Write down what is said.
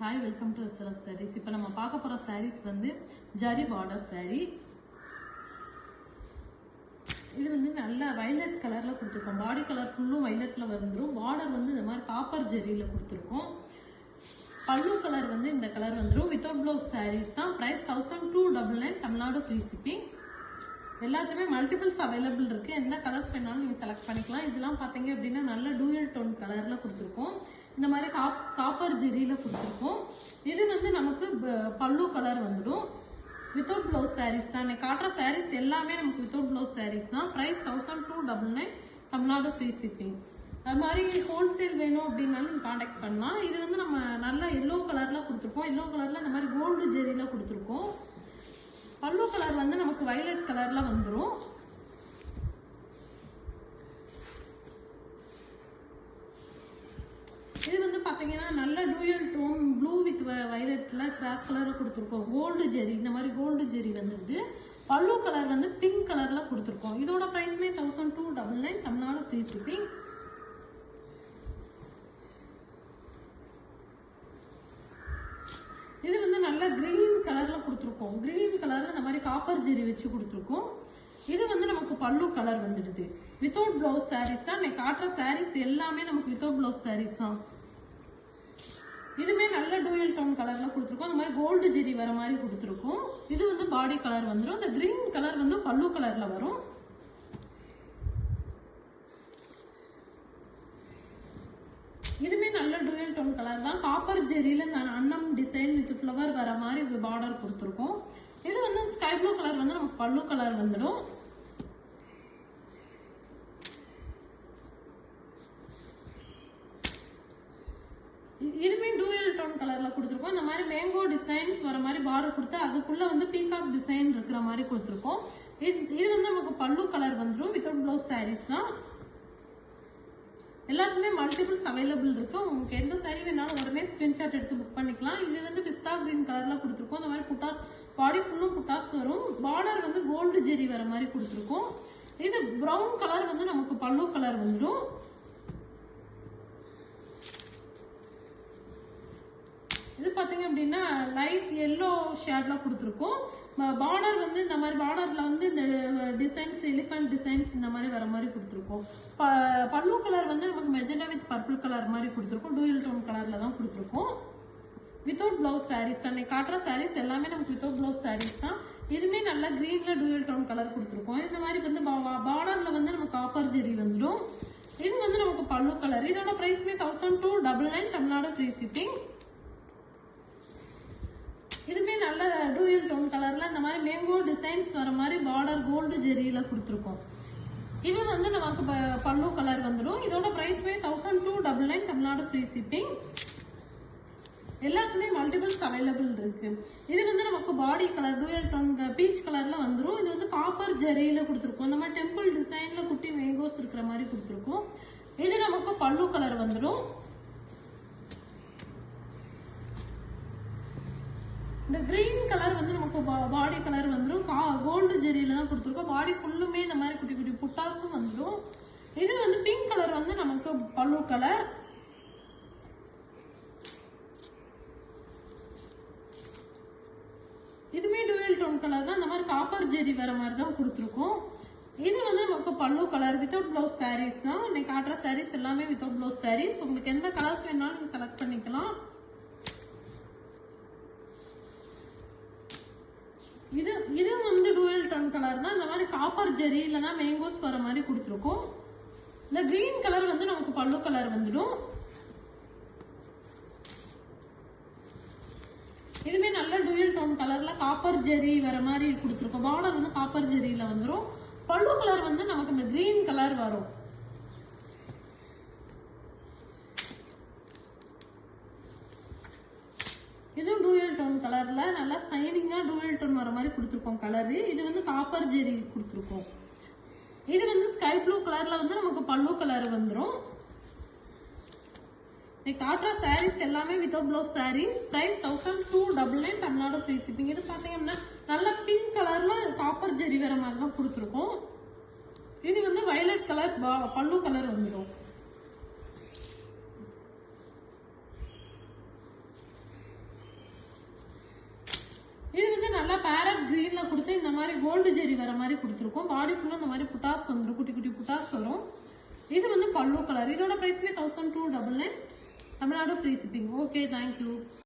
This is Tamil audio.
Hi, welcome to SLF sarees. இப்போ நம்ம பார்க்க போற sarees வந்து ஜரி பார்டர் saree. இது வந்து நல்ல வயலட் கலர்ல கொடுத்துருக்கோம். பாடி கலர் ஃபுல்லும் வயலட்ல வந்துடும். பார்டர் வந்து இந்த மாதிரி காப்பர் ஜெரியில கொடுத்துருக்கோம். பல்லு கலர் வந்து இந்த கலர் வந்துடும். வித்தவுட் ப்ளவுஸ் sarees தான். Price 1299, Tamil Nadu free shipping. எல்லாத்துமே மல்டிபிள்ஸ் அவைலபிள் இருக்கு. எந்த கலர்ஸ் வேணாலும் நீங்க செலக்ட் பண்ணிக்கலாம். இதெல்லாம் பாத்தீங்க அப்படின்னா நல்ல டூயல் டோன் கலர்ல கொடுத்துருக்கோம். இந்த மாதிரி காப்பர் ஜெரியில கொடுத்துருக்கோம். இது வந்து நமக்கு பல்லு கலர் வந்துடும். வித்தவுட் பிளவுஸ் சாரீஸ் தான். காட்டுற சாரீஸ் எல்லாமே நமக்கு வித்தவுட் பிளவுஸ் சாரீஸ் தான். Price 1299, Tamil Nadu free shipping. அது மாதிரி ஹோல்சேல் வேணும் அப்படின்னாலும் நீங்க கான்டாக்ட் பண்ணலாம். இது வந்து நம்ம நல்ல எல்லோ கலர்ல கொடுத்துருக்கோம். எல்லோ கலர்ல இந்த மாதிரி கோல்டு ஜெரியில கொடுத்துருக்கோம். பல்லு கலர் வந்து நமக்கு வயலட் கலர்ல வந்துடும். இது வந்து பாத்தீங்கன்னா நல்ல டூயல் டோன் ப்ளூ வித் வயலட்ல கிராஸ் கலர்ல கொடுத்துருக்கோம். கோல்டு ஜெரி, இந்த மாதிரி கோல்டு ஜெரி வந்துடுது. பல்லு கலர் வந்து பிங்க் கலர்ல கொடுத்துருக்கோம். இதோட பிரைஸ்மே 1299, தமிழ்நாடு ஃப்ரீ ஷிப்பிங். இது வந்து நல்ல கிரீன் கலர்ல கொடுத்துருக்கோம். கிரீன் கலர்ல இந்த மாதிரி காப்பர் ஜெரி வச்சு கொடுத்துருக்கோம். இது வந்து நமக்கு பல்லு கலர் வந்துடுது. வித்தவுட் பிளவுஸ் சாரீஸ் தான். நீ காட்டுற சாரீஸ் எல்லாமே நமக்கு வித்தவுட் பிளவுஸ் சாரீஸ் தான். இதுமே நல்ல டூயல் டோன் கலர்ல கொடுத்துருக்கோம். அந்த மாதிரி கோல்டு ஜெரி வர மாதிரி கொடுத்துருக்கோம். இது வந்து பாடி கலர் வந்துடும். இந்த கிரீன் கலர் வந்து பல்லு கலர்ல வரும். இதுமே நல்ல டூயல் டோன் கலர் தான். காப்பர் ஜெரியில அன்னம் டிசைன் வித் ஃபிளவர் வர மாதிரி பார்டர் கொடுத்துருக்கோம். இது வந்து ஸ்கை ப்ளூ கலர் வந்து நமக்கு பல்லு கலர் வந்துடும். இதுமே டூயல் டோன் கலர்ல கொடுத்துருக்கோம். இந்த மாதிரி மேங்கோ டிசைன்ஸ் வர மாதிரி பார்டர் கொடுத்து அதுக்குள்ள வந்து பீகாக் டிசைன் இருக்கிற மாதிரி கொடுத்துருக்கோம். இது வந்து நமக்கு பல்லு கலர் வந்துடும். வித்தவுட் பிளவுஸ் சாரீஸ் தான். எல்லாத்துக்குமே மல்டிபிள்ஸ் அவைலபிள் இருக்கு. உங்களுக்கு எந்த சாரி வேணாலும் உடனே ஸ்கிரீன்ஷாட் எடுத்து புக் பண்ணிக்கலாம். இது வந்து பிஸ்தா கிரீன் கலர்ல கொடுத்துருக்கோம். இந்த மாதிரி புட்டாஸ் பாடி ஃபுல்லும் புட்டாஸ் வரும். பார்டர் வந்து கோல்டு ஜெரி வர மாதிரி கொடுத்துருக்கோம். இது பிரவுன் கலர் வந்து நமக்கு பல்லு கலர் வந்துடும். இது பாத்தீங்க அப்படின்னா லைட் எல்லோ ஷேட்ல கொடுத்துருக்கோம். பார்டர் வந்து இந்த மாதிரி பார்டர்ல வந்து இந்த டிசைன்ஸ் எலிஃபண்ட் டிசைன்ஸ் இந்த மாதிரி வர மாதிரி கொடுத்துருக்கோம். பல்லு கலர் வந்து நமக்கு மெஜெண்டா வித் பர்பிள் கலர் மாதிரி கொடுத்துருக்கோம். டூயல் டோன் கலர்ல தான் கொடுத்துருக்கோம். வித்தவுட் பிளவுஸ் சாரீஸ் தான். காட்டுற சாரீஸ் எல்லாமே நமக்கு வித்தவுட் பிளவுஸ் சாரீஸ் தான். இதுமே நல்ல கிரீன்ல டூயல் டோன் கலர் கொடுத்துருக்கோம். இந்த மாதிரி வந்து பார்டர்ல வந்து நமக்கு காப்பர் ஜெரி வந்துடும். இது வந்து நமக்கு பல்லு கலர். இதோட பிரைஸ்மே 1299, தமிழ்நாடு ஃப்ரீ ஷிப்பிங். இதுமே நல்ல டூயல் டோன் கலர்ல இந்த மாதிரி மேங்கோ டிசைன்ஸ் வர மாதிரி பார்டர் கோல்டு ஜெரியில கொடுத்துருக்கோம். இது வந்து நமக்கு பல்லு கலர் வந்துடும். இதோட பிரைஸ்மே 1299, தமிழ்நாடு ஃப்ரீ ஷிப்பிங். எல்லாத்துலயும் மல்டிபிள்ஸ் அவைலபிள் இருக்கு. இது வந்து நமக்கு body colour dual tone peach கலர்ல வந்துடும். இது வந்து காப்பர் ஜெரியில கொடுத்துருக்கோம். இந்த மாதிரி டெம்பிள் டிசைன்ல குட்டி மேங்கோஸ் இருக்கிற மாதிரி கொடுத்துருக்கோம். இது நமக்கு பல்லு கலர் வந்துடும். இந்த கிரீன் கலர் வந்து நமக்கு பாடி கலர் வந்துடும். கோல்டு ஜெரியில தான் கொடுத்துருக்கோம். பாடி ஃபுல்லுமே இந்த மாதிரி குட்டி குட்டி புட்டாஸும் வந்துடும். இது வந்து பிங்க் கலர் வந்து நமக்கு பல்லு கலர். இதுமே டூயல் டோன் கலர் தான். இந்த மாதிரி காப்பர் ஜெரி வர மாதிரி தான் கொடுத்துருக்கோம். இது வந்து நமக்கு பல்லு கலர். வித்தவுட் பிளவுஸ் சாரீஸ் தான். இன்னைக்கு காட்டுற சாரீஸ் எல்லாமே வித்தவுட் பிளவுஸ் சாரீஸ். உங்களுக்கு எந்த கலர்ஸ் வேணாலும் நீங்க செலக்ட் பண்ணிக்கலாம். இது வந்து டூயல் டோன் கலர் தான். இந்த மாதிரி காப்பர் ஜெரியில தான் மேங்கோஸ் வர மாதிரி கொடுத்துருக்கோம். இந்த கிரீன் கலர் வந்து நமக்கு பல்லு கலர் வந்துடும். இதுமே நல்ல டூயல் டோன் கலர்ல காப்பர் ஜெரி வர மாதிரி கொடுத்துருக்கோம். பார்டர் வந்து காப்பர் ஜெரியில வந்துடும். பல்லு கலர் வந்து நமக்கு இந்த கிரீன் கலர் வரும். இதுவும் டூயல் டோன் கலர்ல நல்லா ஷைனிங்கா டூயல் டோன் வர மாதிரி கொடுத்துருக்கோம் கலரு. இது வந்து காப்பர் ஜெரி கொடுத்துருக்கோம். இது வந்து ஸ்கை ப்ளூ கலர்ல வந்து நமக்கு பல்லு கலர் வந்துடும். காட்டுற சாரீஸ் எல்லாமே without blouse sarees. Price 1299, Tamil Nadu free shipping. இது பாத்தீங்கன்னா நல்ல பிங்க் கலர்ல காப்பர் ஜெரி வர மாதிரி தான் கொடுத்துருக்கோம். இது வந்து வயலட் கலர் பல்லு கலர் வந்துடும். கிரீன்ல கொடுத்து இந்த மாதிரி கோல்டு ஜெரி வர மாதிரி கொடுத்துருக்கோம். பாடி ஃபுல்லா இந்த மாதிரி புட்டாஸ் வந்துடும், குட்டி குட்டி புட்டாஸ் வரும். இது வந்து பல்லு கலர். இதோட பிரைஸ்மே 1299. Tamil Nadu free shipping. Okay, thank you.